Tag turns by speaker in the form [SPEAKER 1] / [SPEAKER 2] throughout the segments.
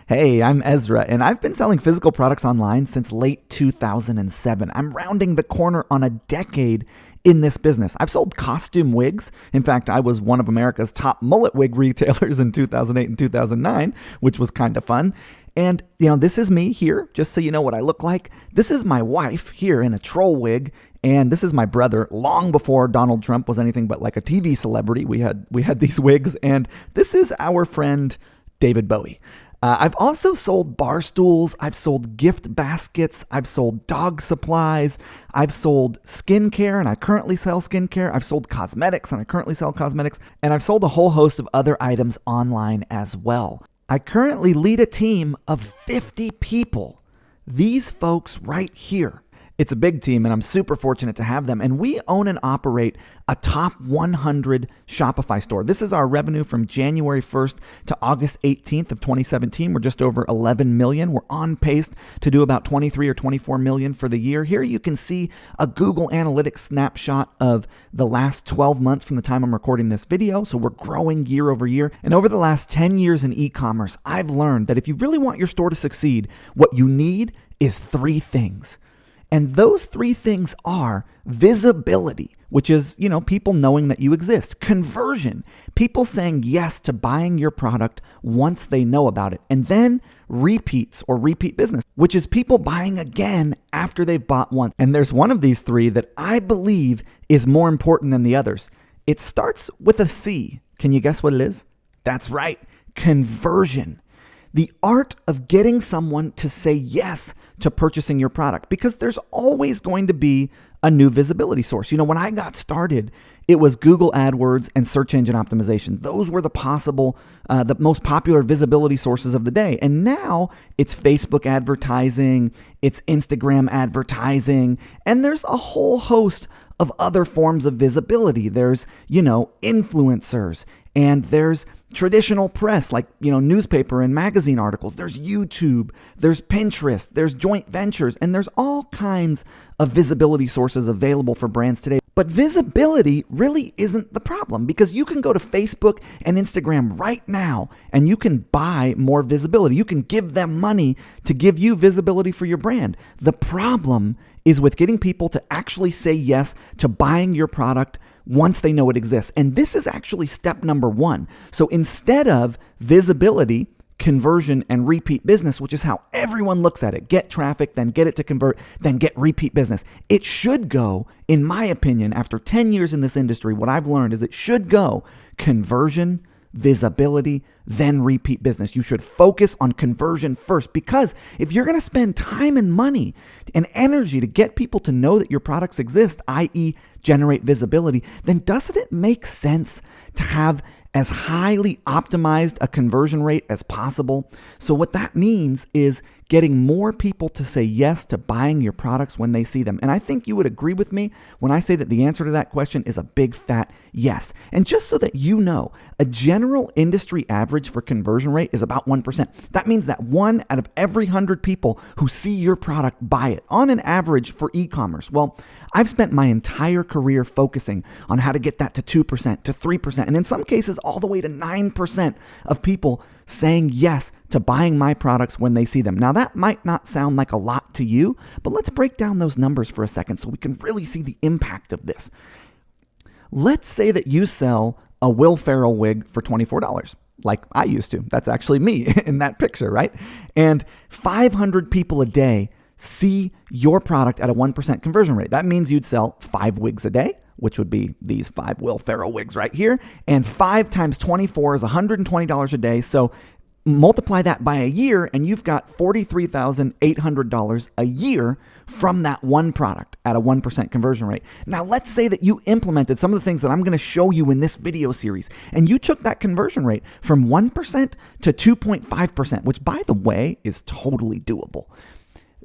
[SPEAKER 1] Hey, I'm Ezra, and I've been selling physical products online since late 2007. I'm rounding the corner on a decade in this business. I've sold costume wigs. In fact, I was one of America's top mullet wig retailers in 2008 and 2009, which was kind of fun. And, this is me here, just so you know what I look like. This is my wife here in a troll wig. And this is my brother, long before Donald Trump was anything but like a TV celebrity. We had these wigs. And this is our friend, David Bowie. I've also sold bar stools, I've sold gift baskets, I've sold dog supplies, I've sold skincare, and I currently sell skincare, I've sold cosmetics, and I currently sell cosmetics, and I've sold a whole host of other items online as well. I currently lead a team of 50 people. These folks right here. It's a big team, and I'm super fortunate to have them. And we own and operate a top 100 Shopify store. This is our revenue from January 1st to August 18th of 2017. We're just over 11 million. We're on pace to do about 23 or 24 million for the year. Here you can see a Google Analytics snapshot of the last 12 months from the time I'm recording this video. So we're growing year over year. And over the last 10 years in e-commerce, I've learned that if you really want your store to succeed, what you need is three things. And those three things are visibility, which is, people knowing that you exist. Conversion, people saying yes to buying your product once they know about it. And then repeats or repeat business, which is people buying again after they've bought once. And there's one of these three that I believe is more important than the others. It starts with a C. Can you guess what it is? That's right, conversion. The art of getting someone to say yes to purchasing your product, because there's always going to be a new visibility source. When I got started, it was Google AdWords and search engine optimization. Those were the most popular visibility sources of the day. And now it's Facebook advertising, it's Instagram advertising, and there's a whole host of other forms of visibility. There's, influencers, and there's traditional press like, newspaper and magazine articles. There's YouTube, there's Pinterest, there's joint ventures, and there's all kinds of visibility sources available for brands today. But visibility really isn't the problem, because you can go to Facebook and Instagram right now and you can buy more visibility. You can give them money to give you visibility for your brand. The problem is with getting people to actually say yes to buying your product once they know it exists. And this is actually step number one. So instead of visibility, conversion, and repeat business, which is how everyone looks at it, get traffic, then get it to convert, then get repeat business. It should go, in my opinion, after 10 years in this industry, what I've learned is it should go conversion, visibility, then repeat business. You should focus on conversion first, because if you're going to spend time and money and energy to get people to know that your products exist, i.e. generate visibility, then doesn't it make sense to have as highly optimized a conversion rate as possible? So what that means is getting more people to say yes to buying your products when they see them. And I think you would agree with me when I say that the answer to that question is a big fat yes. And just so that you know, a general industry average for conversion rate is about 1%. That means that 1 out of every 100 people who see your product buy it on an average for e-commerce. Well, I've spent my entire career focusing on how to get that to 2%, to 3%, and in some cases all the way to 9% of people saying yes to buying my products when they see them. Now, that might not sound like a lot to you, but let's break down those numbers for a second so we can really see the impact of this. Let's say that you sell a Will Ferrell wig for $24, like I used to. That's actually me in that picture, right? And 500 people a day see your product at a 1% conversion rate. That means you'd sell 5 wigs a day, which would be these 5 Will Ferrell wigs right here. And 5 times 24 is $120 a day. So multiply that by a year and you've got $43,800 a year from that one product at a 1% conversion rate. Now, let's say that you implemented some of the things that I'm going to show you in this video series, and you took that conversion rate from 1% to 2.5%, which, by the way, is totally doable.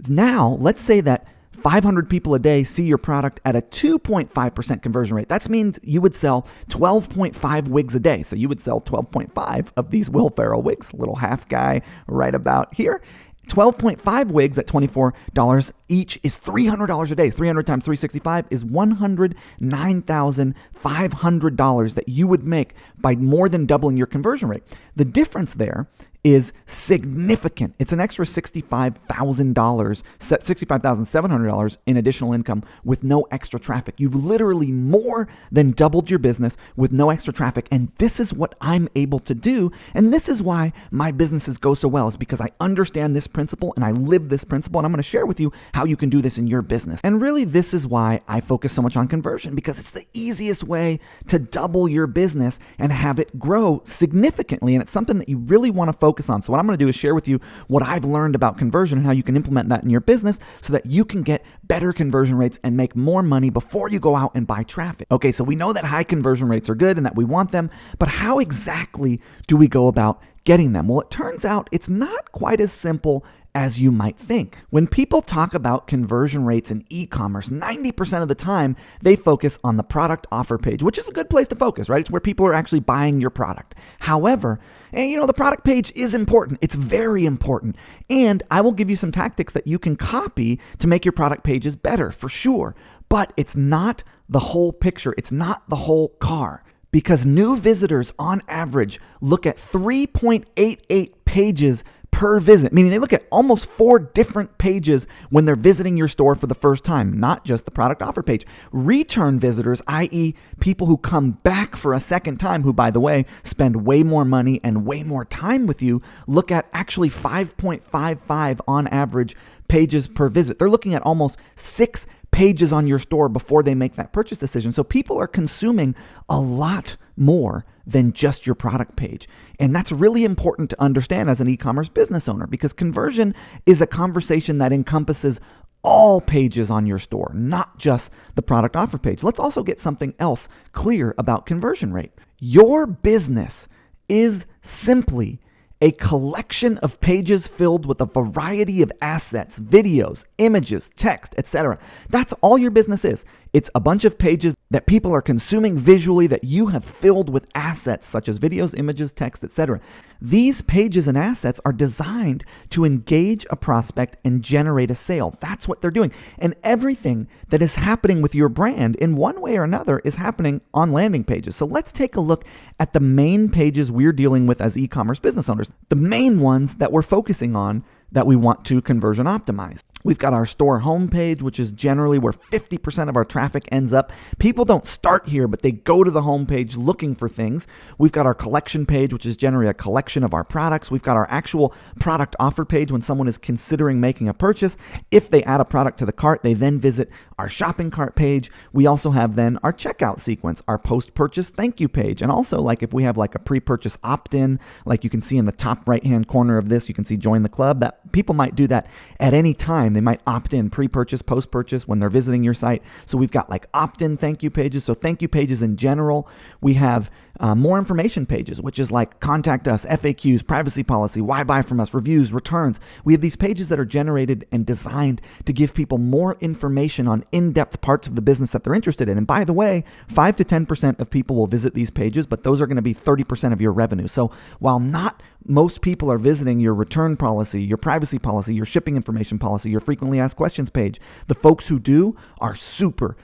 [SPEAKER 1] Now, let's say that 500 people a day see your product at a 2.5% conversion rate. That means you would sell 12.5 wigs a day. So you would sell 12.5 of these Will Ferrell wigs, little half guy right about here. 12.5 wigs at $24 each is $300 a day. 300 times 365 is $109,500 that you would make by more than doubling your conversion rate. The difference there is significant. It's an extra $65,700 in additional income with no extra traffic. You've literally more than doubled your business with no extra traffic. And this is what I'm able to do. And this is why my businesses go so well, is because I understand this principle and I live this principle. And I'm going to share with you how you can do this in your business. And really, this is why I focus so much on conversion, because it's the easiest way to double your business and have it grow significantly. And it's something that you really want to focus on. So what I'm going to do is share with you what I've learned about conversion and how you can implement that in your business so that you can get better conversion rates and make more money before you go out and buy traffic. Okay, so we know that high conversion rates are good and that we want them, but how exactly do we go about getting them? Well, it turns out it's not quite as simple as you might think. When people talk about conversion rates in e-commerce, 90% of the time they focus on the product offer page, which is a good place to focus, right? It's where people are actually buying your product. However, the product page is important. It's very important. And I will give you some tactics that you can copy to make your product pages better, for sure. But it's not the whole picture. It's not the whole car. Because new visitors on average look at 3.88 pages per visit, meaning they look at almost 4 different pages when they're visiting your store for the first time, not just the product offer page. Return visitors, i.e. people who come back for a second time, who, by the way, spend way more money and way more time with you, look at actually 5.55 on average pages per visit. They're looking at almost 6 pages on your store before they make that purchase decision. So people are consuming a lot more than just your product page. And that's really important to understand as an e-commerce business owner, because conversion is a conversation that encompasses all pages on your store, not just the product offer page. Let's also get something else clear about conversion rate. Your business is simply a collection of pages filled with a variety of assets, videos, images, text, etc. That's all your business is. It's a bunch of pages that people are consuming visually that you have filled with assets such as videos, images, text, etc. These pages and assets are designed to engage a prospect and generate a sale. That's what they're doing. And everything that is happening with your brand in one way or another is happening on landing pages. So let's take a look at the main pages we're dealing with as e-commerce business owners. The main ones that we're focusing on that we want to conversion optimize. We've got our store homepage, which is generally where 50% of our traffic ends up. People don't start here, but they go to the homepage looking for things. We've got our collection page, which is generally a collection of our products. We've got our actual product offer page when someone is considering making a purchase. If they add a product to the cart, they then visit our shopping cart page. We also have then our checkout sequence, our post-purchase thank you page. And also, like if we have like a pre-purchase opt-in, like you can see in the top right-hand corner of this, you can see join the club. That people might do that at any time. They might opt in pre-purchase, post-purchase when they're visiting your site. So we've got like opt-in thank you pages. So thank you pages in general. We have more information pages, which is like contact us, FAQs, privacy policy, why buy from us, reviews, returns. We have these pages that are generated and designed to give people more information on in-depth parts of the business that they're interested in. And by the way, 5 to 10% of people will visit these pages, but those are going to be 30% of your revenue. So while not most people are visiting your return policy, your privacy policy, your shipping information policy, your frequently asked questions page, the folks who do are super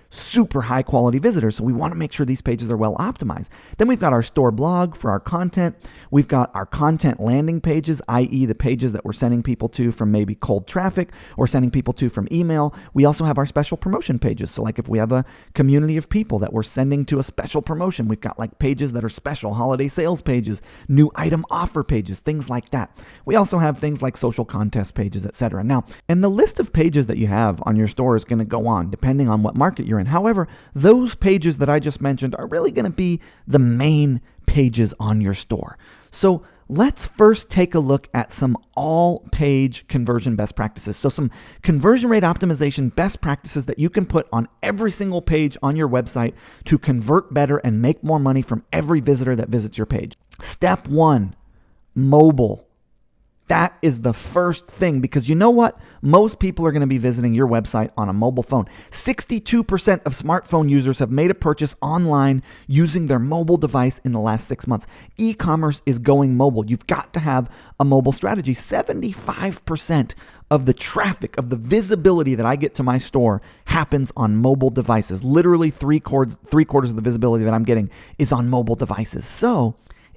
[SPEAKER 1] high quality visitors. So we want to make sure these pages are well optimized. Then we've got our store blog for our content. We've got our content landing pages, i.e. the pages that we're sending people to from maybe cold traffic or sending people to from email. We also have our special promotion pages. So like if we have a community of people that we're sending to a special promotion, we've got like pages that are special, holiday sales pages, new item offer pages, things like that. We also have things like social contest pages, etc. Now, and the list of pages that you have on your store is going to go on depending on what market you're in. However, those pages that I just mentioned are really going to be the main pages on your store. So let's first take a look at some all-page conversion best practices. So some conversion rate optimization best practices that you can put on every single page on your website to convert better and make more money from every visitor that visits your page. Step 1, mobile. That is the first thing, because you know what? Most people are going to be visiting your website on a mobile phone. 62% of smartphone users have made a purchase online using their mobile device in the last 6 months. E-commerce is going mobile. You've got to have a mobile strategy. 75% of the traffic, of the visibility that I get to my store happens on mobile devices. Literally three quarters of the visibility that I'm getting is on mobile devices. So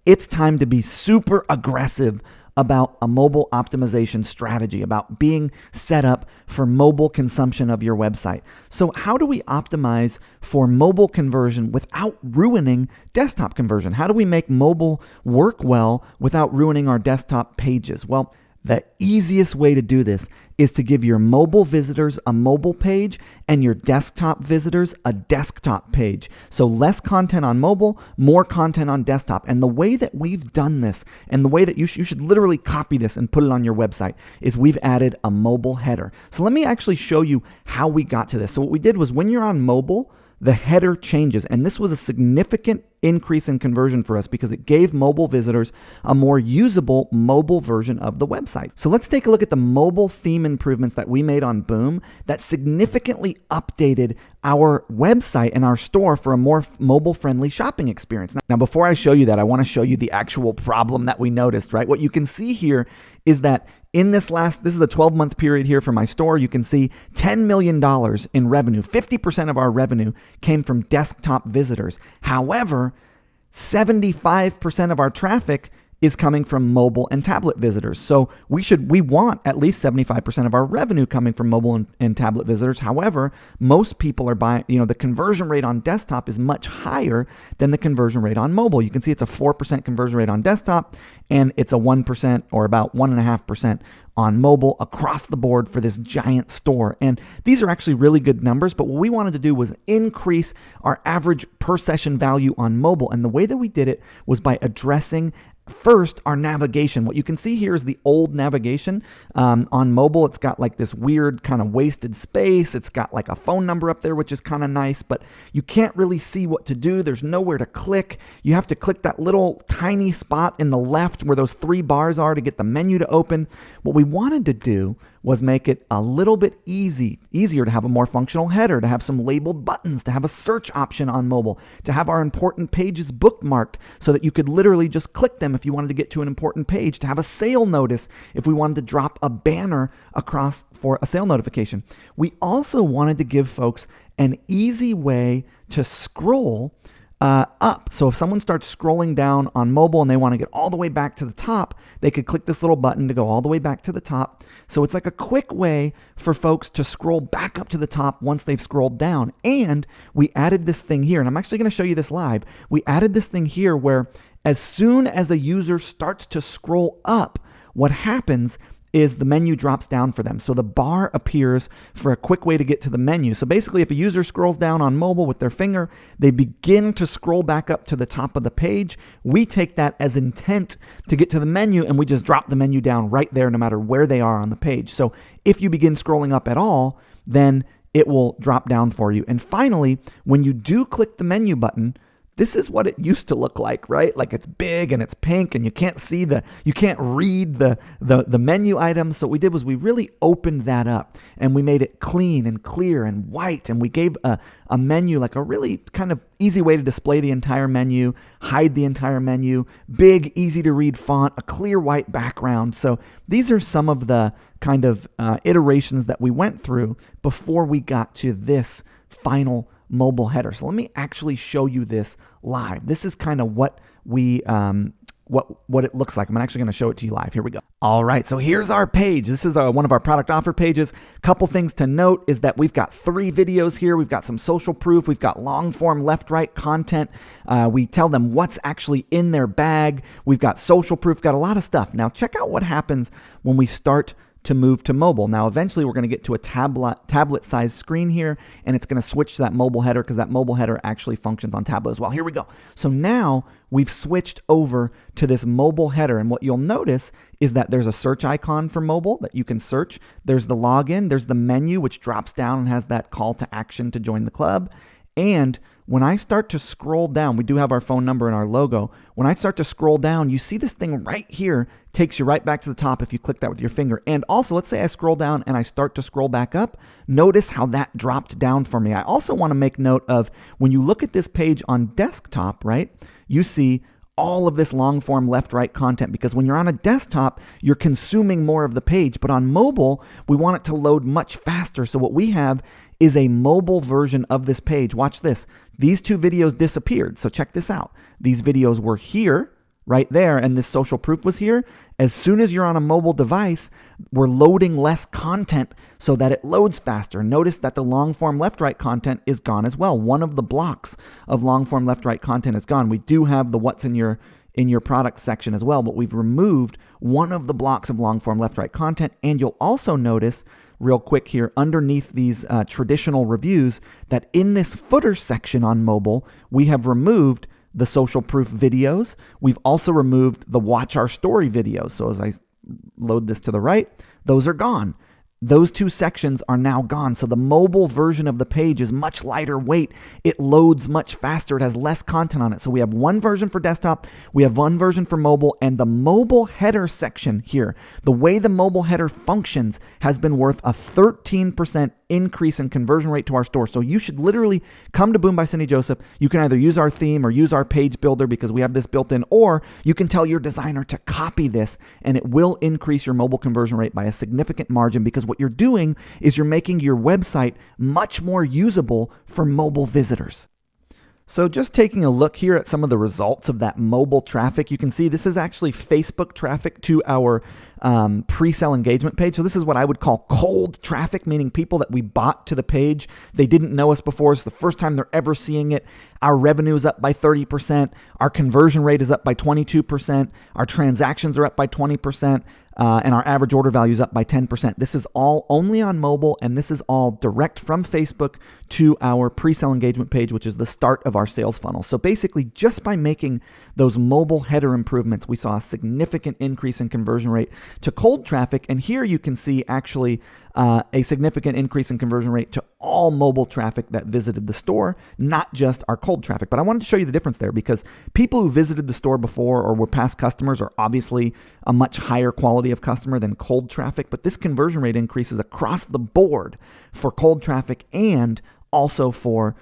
[SPEAKER 1] it's time to be super aggressive about a mobile optimization strategy, about being set up for mobile consumption of your website. So how do we optimize for mobile conversion without ruining desktop conversion? How do we make mobile work well without ruining our desktop pages? Well, the easiest way to do this is to give your mobile visitors a mobile page and your desktop visitors a desktop page. So less content on mobile, more content on desktop. And the way that we've done this, and the way that you should literally copy this and put it on your website, is we've added a mobile header. So let me actually show you how we got to this. So what we did was, when you're on mobile, the header changes. And this was a significant increase in conversion for us because it gave mobile visitors a more usable mobile version of the website. So let's take a look at the mobile theme improvements that we made on Boom that significantly updated our website and our store for a more mobile-friendly shopping experience. Now, before I show you that, I want to show you the actual problem that we noticed, right? What you can see here is that in this is a 12-month period here for my store. You can see $10 million in revenue. 50% of our revenue came from desktop visitors. However, 75% of our traffic is coming from mobile and tablet visitors. So we want at least 75% of our revenue coming from mobile and tablet visitors. However, most people are buying, the conversion rate on desktop is much higher than the conversion rate on mobile. You can see it's a 4% conversion rate on desktop, and it's a 1% or about 1.5% on mobile across the board for this giant store. And these are actually really good numbers, but what we wanted to do was increase our average per session value on mobile. And the way that we did it was by addressing first our navigation. What you can see here is the old navigation. On mobile, it's got like this weird kind of wasted space. It's got like a phone number up there, which is kind of nice, but you can't really see what to do. There's nowhere to click. You have to click that little tiny spot in the left where those 3 bars are to get the menu to open. What we wanted to do was make it a little bit easier to have a more functional header, to have some labeled buttons, to have a search option on mobile, to have our important pages bookmarked so that you could literally just click them if you wanted to get to an important page, to have a sale notice if we wanted to drop a banner across for a sale notification. We also wanted to give folks an easy way to scroll up. So if someone starts scrolling down on mobile and they want to get all the way back to the top, they could click this little button to go all the way back to the top. So it's like a quick way for folks to scroll back up to the top once they've scrolled down. And we added this thing here, and I'm actually going to show you this live. We added this thing here where as soon as a user starts to scroll up, what happens is the menu drops down for them. So the bar appears for a quick way to get to the menu. So basically, if a user scrolls down on mobile with their finger, they begin to scroll back up to the top of the page. We take that as intent to get to the menu, and we just drop the menu down right there no matter where they are on the page. So if you begin scrolling up at all, then it will drop down for you. And finally, when you do click the menu button, this is what it used to look like, right? Like it's big and it's pink and you can't read the menu items. So what we did was we really opened that up and we made it clean and clear and white. And we gave a menu, like a really kind of easy way to display the entire menu, hide the entire menu, big, easy to read font, a clear white background. So these are some of the kind of iterations that we went through before we got to this final mobile header. So let me actually show you this live. This is kind of what we what it looks like. I'm actually going to show it to you live. Here we go. All right, so here's our page. This is one of our product offer pages. Couple things to note is that we've got 3 videos here. We've got some social proof. We've got long form left-right content. We tell them what's actually in their bag. We've got social proof, got a lot of stuff. Now check out what happens when we start to move to mobile. Now, eventually we're going to get to a tablet size screen here, and it's going to switch to that mobile header because that mobile header actually functions on tablet as well. Here we go. So now we've switched over to this mobile header, and what you'll notice is that there's a search icon for mobile that you can search. There's the login. There's the menu, which drops down and has that call to action to join the club. And when I start to scroll down, we do have our phone number and our logo. When I start to scroll down, you see this thing right here takes you right back to the top if you click that with your finger. And also, let's say I scroll down and I start to scroll back up. Notice how that dropped down for me. I also want to make note of when you look at this page on desktop, right, you see all of this long form left-right content because when you're on a desktop, you're consuming more of the page. But on mobile, we want it to load much faster. So what we have is a mobile version of this page. Watch this. These 2 videos disappeared. So check this out. These videos were here, right there, and this social proof was here, as soon as you're on a mobile device, we're loading less content so that it loads faster. Notice that the long form left-right content is gone as well. One of the blocks of long form left-right content is gone. We do have the what's in your product section as well, but we've removed one of the blocks of long form left-right content. And you'll also notice real quick here underneath these traditional reviews that in this footer section on mobile, we have removed the social proof videos. We've also removed the watch our story videos. So as I load this to the right, those are gone. Those two sections are now gone. So the mobile version of the page is much lighter weight. It loads much faster. It has less content on it. So we have one version for desktop. We have one version for mobile, and the mobile header section here, the way the mobile header functions has been worth a 13% increase in conversion rate to our store. So you should literally come to Boom by Cindy Joseph. You can either use our theme or use our page builder because we have this built in, or you can tell your designer to copy this and it will increase your mobile conversion rate by a significant margin, because what you're doing is you're making your website much more usable for mobile visitors. So just taking a look here at some of the results of that mobile traffic, you can see this is actually Facebook traffic to our pre-sale engagement page. So this is what I would call cold traffic, meaning people that we bought to the page. They didn't know us before. It's the first time they're ever seeing it. Our revenue is up by 30%. Our conversion rate is up by 22%. Our transactions are up by 20%. And our average order value is up by 10%. This is all only on mobile, and this is all direct from Facebook to our pre-sale engagement page, which is the start of our sales funnel. So basically, just by making those mobile header improvements, we saw a significant increase in conversion rate to cold traffic. And here you can see actually a significant increase in conversion rate to all mobile traffic that visited the store, not just our cold traffic. But I wanted to show you the difference there, because people who visited the store before or were past customers are obviously a much higher quality of customer than cold traffic. But this conversion rate increases across the board for cold traffic and also for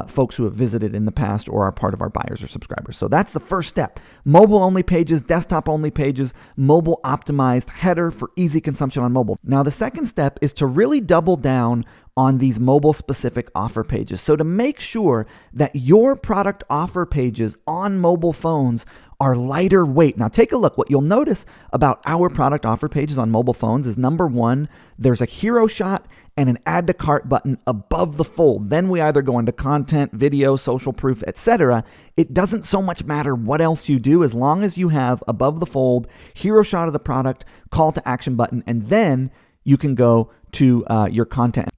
[SPEAKER 1] folks who have visited in the past or are part of our buyers or subscribers. So that's the first step. Mobile only pages, desktop only pages, mobile optimized header for easy consumption on mobile. Now the second step is to really double down on these mobile specific offer pages. So to make sure that your product offer pages on mobile phones are lighter weight. Now take a look. What you'll notice about our product offer pages on mobile phones is, number one, there's a hero shot and an add to cart button above the fold. Then we either go into content, video, social proof, etc. It doesn't so much matter what else you do, as long as you have above the fold, hero shot of the product, call to action button, and then you can go to your content.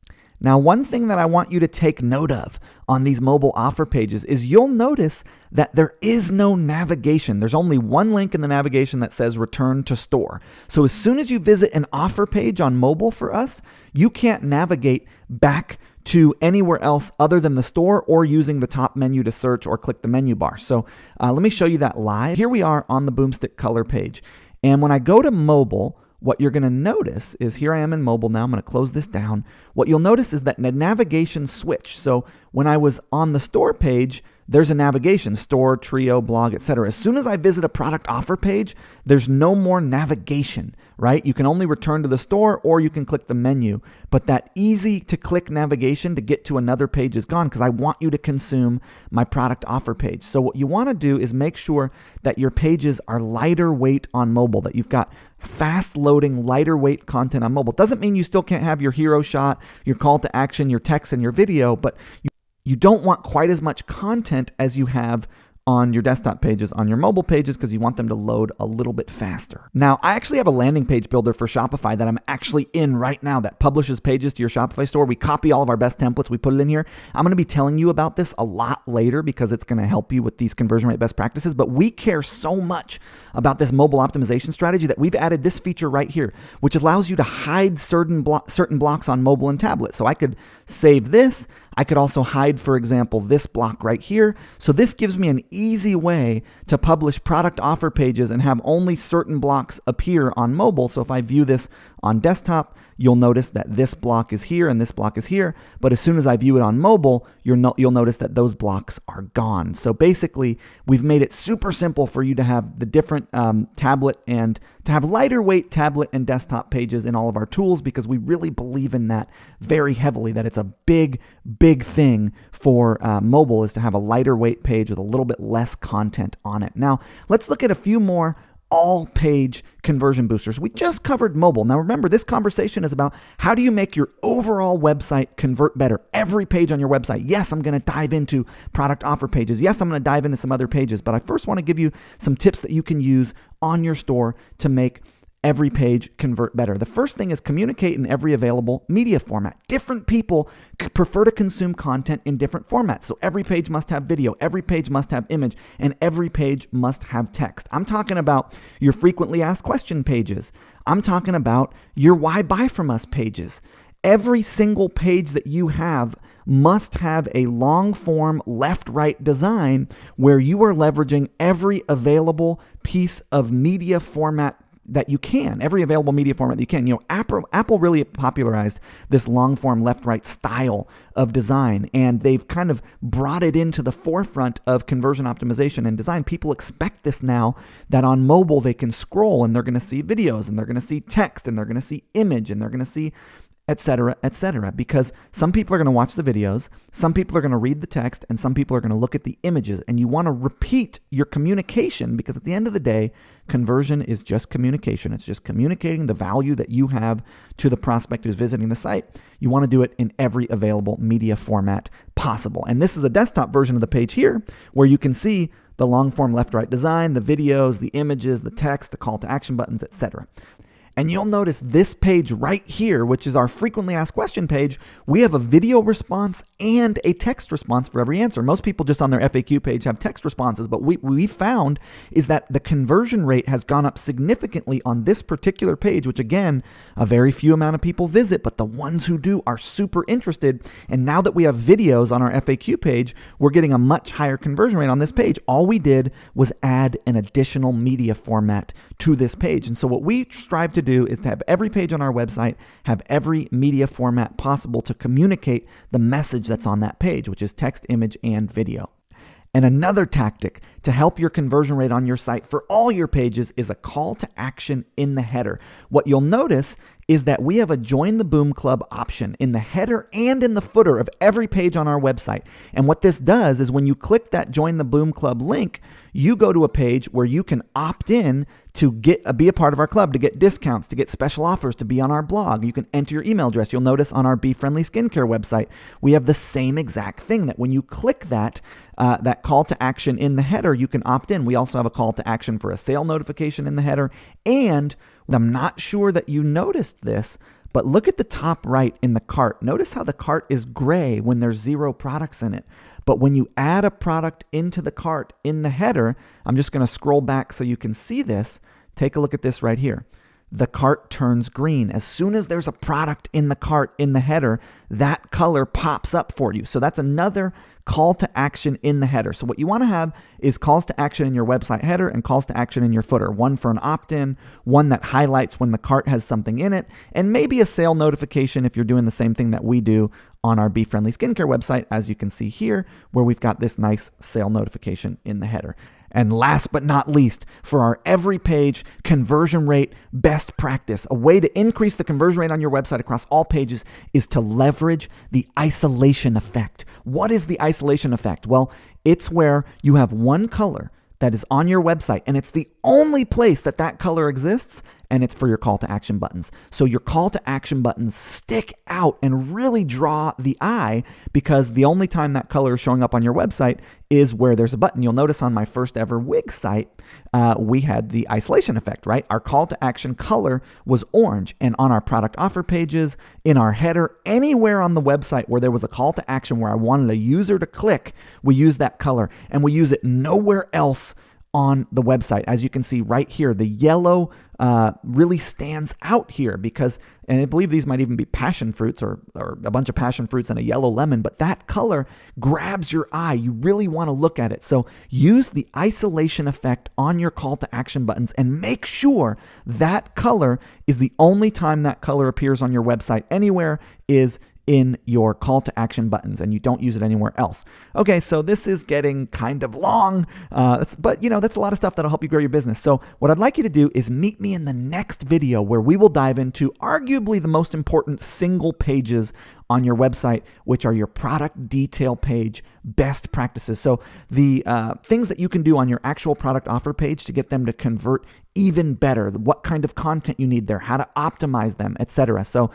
[SPEAKER 1] Now, one thing that I want you to take note of on these mobile offer pages is you'll notice that there is no navigation. There's only one link in the navigation that says return to store. So as soon as you visit an offer page on mobile for us, you can't navigate back to anywhere else other than the store or using the top menu to search or click the menu bar. So let me show you that live. Here we are on the Boomstick color page. And when I go to mobile, what you're going to notice is, here I am in mobile now. I'm going to close this down. What you'll notice is that the navigation switched. So when I was on the store page, there's a navigation, store, trio, blog, etc. As soon as I visit a product offer page, there's no more navigation, right? You can only return to the store or you can click the menu. But that easy to click navigation to get to another page is gone, because I want you to consume my product offer page. So what you want to do is make sure that your pages are lighter weight on mobile, that you've got fast loading, lighter weight content on mobile. Doesn't mean you still can't have your hero shot, your call to action, your text, and your video, but you don't want quite as much content as you have on your desktop pages, on your mobile pages, because you want them to load a little bit faster. Now, I actually have a landing page builder for Shopify that I'm actually in right now that publishes pages to your Shopify store. We copy all of our best templates, we put it in here. I'm going to be telling you about this a lot later because it's going to help you with these conversion rate best practices, but we care so much about this mobile optimization strategy that we've added this feature right here, which allows you to hide certain blocks on mobile and tablet. So I could save this. I could also hide, for example, this block right here. So this gives me an easy way to publish product offer pages and have only certain blocks appear on mobile. So if I view this on desktop, you'll notice that this block is here and this block is here. But as soon as I view it on mobile, you'll notice that those blocks are gone. So basically, we've made it super simple for you to have the different tablet and to have lighter weight tablet and desktop pages in all of our tools, because we really believe in that very heavily, that it's a big, big thing for mobile, is to have a lighter weight page with a little bit less content on it. Now, let's look at a few more all-page conversion boosters. We just covered mobile. Now remember, this conversation is about how do you make your overall website convert better? Every page on your website. Yes, I'm going to dive into product offer pages. Yes, I'm going to dive into some other pages, but I first want to give you some tips that you can use on your store to make every page convert better. The first thing is communicate in every available media format. Different people prefer to consume content in different formats. So every page must have video, every page must have image, and every page must have text. I'm talking about your frequently asked question pages. I'm talking about your why buy from us pages. Every single page that you have must have a long form left-right design where you are leveraging every available piece of media format that you can, every available media format that you can. Apple really popularized this long form left-right style of design, and they've kind of brought it into the forefront of conversion optimization and design. People expect this now, that on mobile they can scroll and they're going to see videos and they're going to see text and they're going to see image and they're going to see et cetera, because some people are going to watch the videos, some people are going to read the text, and some people are going to look at the images. And you want to repeat your communication, because at the end of the day, conversion is just communication. It's just communicating the value that you have to the prospect who's visiting the site. You want to do it in every available media format possible. And this is the desktop version of the page here, where you can see the long form left-right design, the videos, the images, the text, the call to action buttons, etc. And you'll notice this page right here, which is our frequently asked question page, we have a video response and a text response for every answer. Most people just on their FAQ page have text responses, but what we found is that the conversion rate has gone up significantly on this particular page, which again, a very few amount of people visit, but the ones who do are super interested. And now that we have videos on our FAQ page, we're getting a much higher conversion rate on this page. All we did was add an additional media format to this page. And so what we strive to do is to have every page on our website have every media format possible to communicate the message that's on that page, which is text, image, and video. And another tactic to help your conversion rate on your site for all your pages is a call to action in the header. What you'll notice is that we have a Join the Boom Club option in the header and in the footer of every page on our website. And what this does is when you click that Join the Boom Club link, you go to a page where you can opt in to be a part of our club, to get discounts, to get special offers, to be on our blog. You can enter your email address. You'll notice on our Be Friendly Skincare website, we have the same exact thing, that when you click that call to action in the header, you can opt in. We also have a call to action for a sale notification in the header. And I'm not sure that you noticed this, but look at the top right in the cart. Notice how the cart is gray when there's 0 products in it. But when you add a product into the cart in the header, I'm just going to scroll back so you can see this. Take a look at this right here. The cart turns green. As soon as there's a product in the cart in the header, that color pops up for you. So that's another call to action in the header. So what you want to have is calls to action in your website header and calls to action in your footer. One for an opt-in, one that highlights when the cart has something in it, and maybe a sale notification if you're doing the same thing that we do on our Be Friendly Skincare website, as you can see here, where we've got this nice sale notification in the header. And last but not least, for our every page conversion rate best practice, a way to increase the conversion rate on your website across all pages is to leverage the isolation effect. What is the isolation effect? Well, it's where you have one color that is on your website, and it's the only place that that color exists, and it's for your call to action buttons. So your call to action buttons stick out and really draw the eye, because the only time that color is showing up on your website is where there's a button. You'll notice on my first ever wig site, we had the isolation effect, right? Our call to action color was orange, and on our product offer pages, in our header, anywhere on the website where there was a call to action where I wanted a user to click, we use that color, and we use it nowhere else on the website. As you can see right here, the yellow really stands out here because, and I believe these might even be passion fruits or a bunch of passion fruits and a yellow lemon, but that color grabs your eye. You really want to look at it. So use the isolation effect on your call to action buttons and make sure that color is the only time that color appears on your website anywhere is in your call to action buttons, and you don't use it anywhere else. Okay, so this is getting kind of long, but that's a lot of stuff that'll help you grow your business. So what I'd like you to do is meet me in the next video where we will dive into arguably the most important single pages on your website, which are your product detail page best practices. So the things that you can do on your actual product offer page to get them to convert even better, what kind of content you need there, how to optimize them, etc. So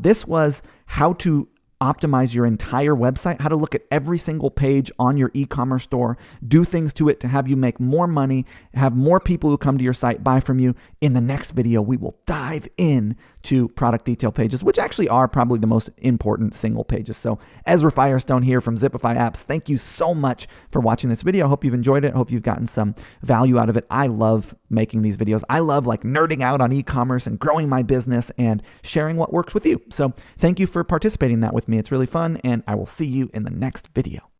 [SPEAKER 1] this was how to optimize your entire website, how to look at every single page on your e-commerce store, do things to it to have you make more money, have more people who come to your site buy from you. In the next video, we will dive in to product detail pages, which actually are probably the most important single pages. So Ezra Firestone here from Zipify Apps. Thank you so much for watching this video. I hope you've enjoyed it. I hope you've gotten some value out of it. I love making these videos. I love nerding out on e-commerce and growing my business and sharing what works with you. So thank you for participating in that with me. It's really fun, and I will see you in the next video.